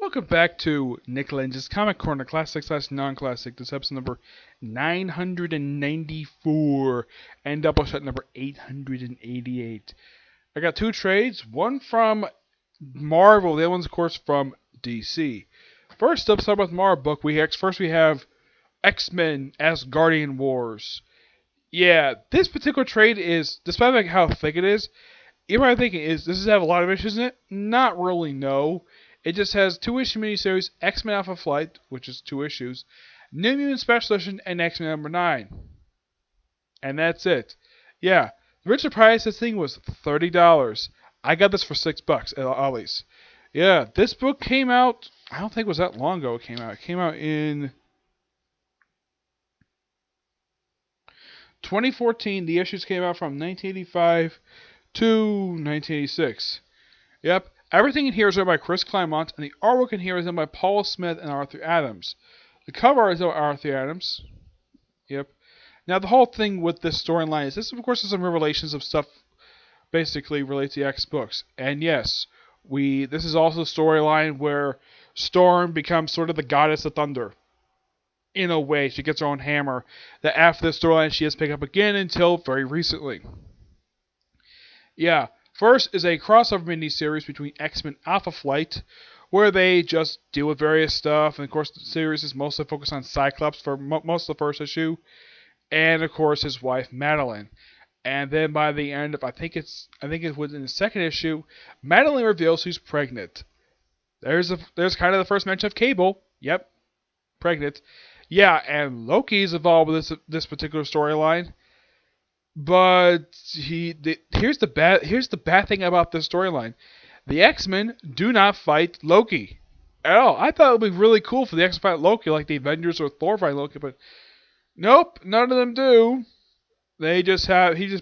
Welcome back to Nick Lenge's Comic Corner, classic slash non-classic. This is episode number 994 and Doubleshot number 888. I got two trades, one from Marvel, the other one's of course from DC. First up, start with Marvel book. First we have X-Men Asgardian Wars. Yeah, this particular trade is, despite like how thick it is, you might think does this have a lot of issues in it? Not really, no. It just has two-issue miniseries, X-Men Alpha Flight, which is 2 issues, New Mutant Special Edition, and X-Men number 9. And that's it. Yeah, the original price of this thing was $30. I got this for $6 at Ollie's. Yeah, this book came out, I don't think it was that long ago it came out. It came out in 2014. The issues came out from 1985 to 1986. Yep. Everything in here is written by Chris Claremont, and the artwork in here is done by Paul Smith and Arthur Adams. The cover art is done by Arthur Adams. Yep. Now, the whole thing with this storyline is this, of course, is some revelations of stuff basically related to the X books. And yes, this is also a storyline where Storm becomes sort of the goddess of thunder. In a way, she gets her own hammer that after this storyline she has picked up again until very recently. Yeah. First is a crossover mini-series between X-Men Alpha Flight, where they just deal with various stuff, and of course the series is mostly focused on Cyclops for most of the first issue, and of course his wife Madeline. And then by the end of I think it's within the second issue, Madeline reveals she's pregnant. There's kind of the first mention of Cable. Yep, pregnant. Yeah, and Loki's involved with this particular storyline. But here's the bad thing about this storyline. The X-Men do not fight Loki at all. I thought it would be really cool for the X-Men to fight Loki like the Avengers or Thor fight Loki, but nope, none of them do. He just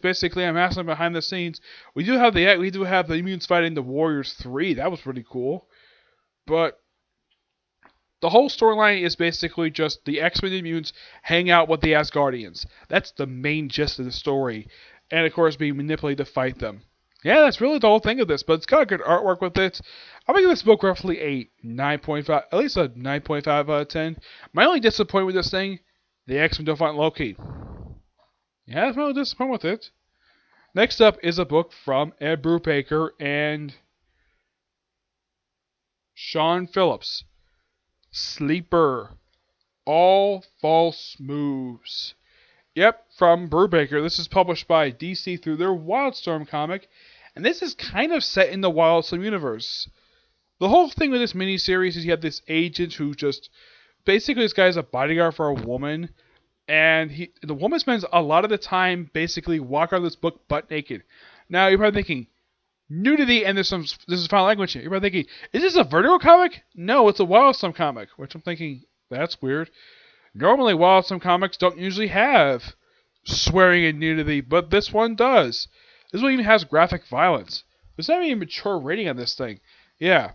basically amassing behind the scenes. We do have the mutants fighting the Warriors 3. That was pretty cool. But the whole storyline is basically just the X-Men and mutants hang out with the Asgardians. That's the main gist of the story. And of course being manipulated to fight them. Yeah, that's really the whole thing of this, but it's got good artwork with it. I'm going to give this book roughly a 9.5, at least a 9.5 out of 10. My only disappointment with this thing, the X-Men don't fight Loki. Yeah, that's my only disappointment with it. Next up is a book from Ed Brubaker and Sean Phillips. Sleeper. All False Moves. Yep, from Brubaker. This is published by DC through their Wildstorm comic, and this is kind of set in the Wildstorm universe. The whole thing with this miniseries is you have this agent who just basically this guy is a bodyguard for a woman, and the woman spends a lot of the time basically walking around this book butt naked. Now you're probably thinking nudity and this is foul language here. You're probably thinking, is this a Vertigo comic? No, it's a Wildstorm comic. Which I'm thinking, that's weird. Normally, Wildstorm comics don't usually have swearing and nudity, but this one does. This one even has graphic violence. There's not even a mature rating on this thing. Yeah.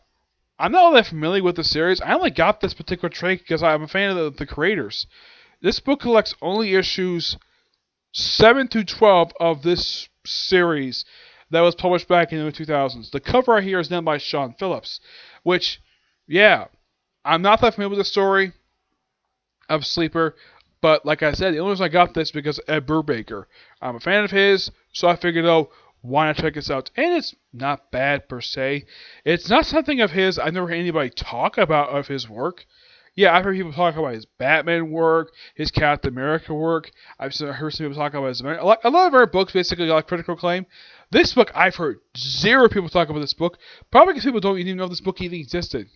I'm not all that familiar with the series. I only got this particular trade because I'm a fan of the creators. This book collects only issues 7 through 12 of this series that was published back in the 2000s. The cover right here is done by Sean Phillips, which, yeah, I'm not that familiar with the story of Sleeper, but like I said, the only reason I got this because of Ed Brubaker. I'm a fan of his, so I figured, why not check this out? And it's not bad per se. It's not something of his I've never heard anybody talk about of his work. Yeah, I've heard people talk about his Batman work, his Captain America work. I've heard some people talk about his... A lot of our books basically got critical acclaim. This book, I've heard zero people talk about this book. Probably because people don't even know this book even existed.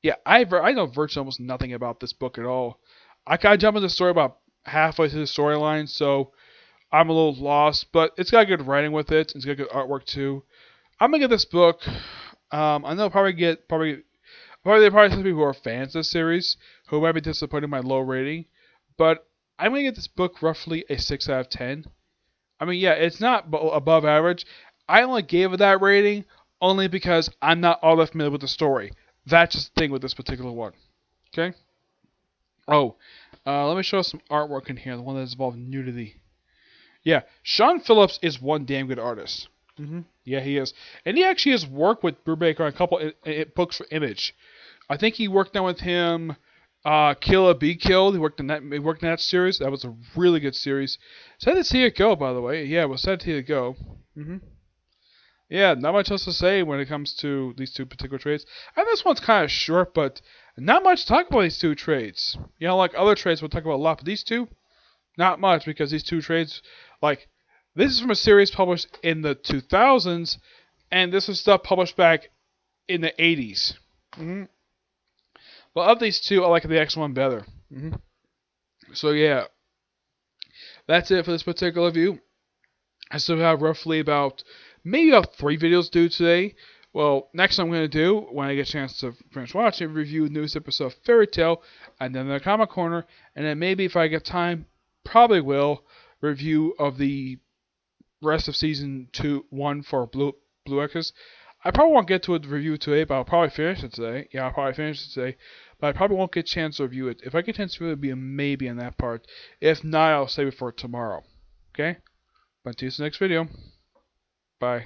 Yeah, I know virtually almost nothing about this book at all. I kind of jumped into the story about halfway through the storyline, so I'm a little lost. But it's got good writing with it. It's got good artwork too. I'm gonna get this book. I know probably some people who are fans of the series who might be disappointed in my low rating, but I'm gonna get this book roughly a 6 out of 10. I mean, yeah, it's not above average. I only gave it that rating only because I'm not all that familiar with the story. That's just the thing with this particular one. Okay? Let me show some artwork in here, the one that's involved in nudity. Yeah, Sean Phillips is one damn good artist. Yeah, he is. And he actually has worked with Brubaker on a couple books for Image. I think he worked on with him Kill or Be Killed. He worked in that series. That was a really good series. Sad to see it go, by the way. Yeah, it was sad to see it go. Yeah, not much else to say when it comes to these two particular trades. And this one's kind of short, but not much to talk about these two trades. You know, like other trades we'll talk about a lot, but these two, not much, because these two trades, like, this is from a series published in the 2000s, and this is stuff published back in the 80s. But of these two, I like the X one better. So yeah, that's it for this particular review. I still have roughly maybe about 3 videos due today. Well, next I'm going to do, when I get a chance to finish watching, review the newest episode of Fairy Tail, and then the Comic Corner, and then maybe if I get time, probably will review of the rest of season 1 for Blue Exorcist. I probably won't get to a review today, but I'll probably finish it today. Yeah, I'll probably finish it today. But I probably won't get a chance to review it. If I get a chance to review it, it'll be a maybe on that part. If not, I'll save it for tomorrow. Okay? But until the next video. Bye.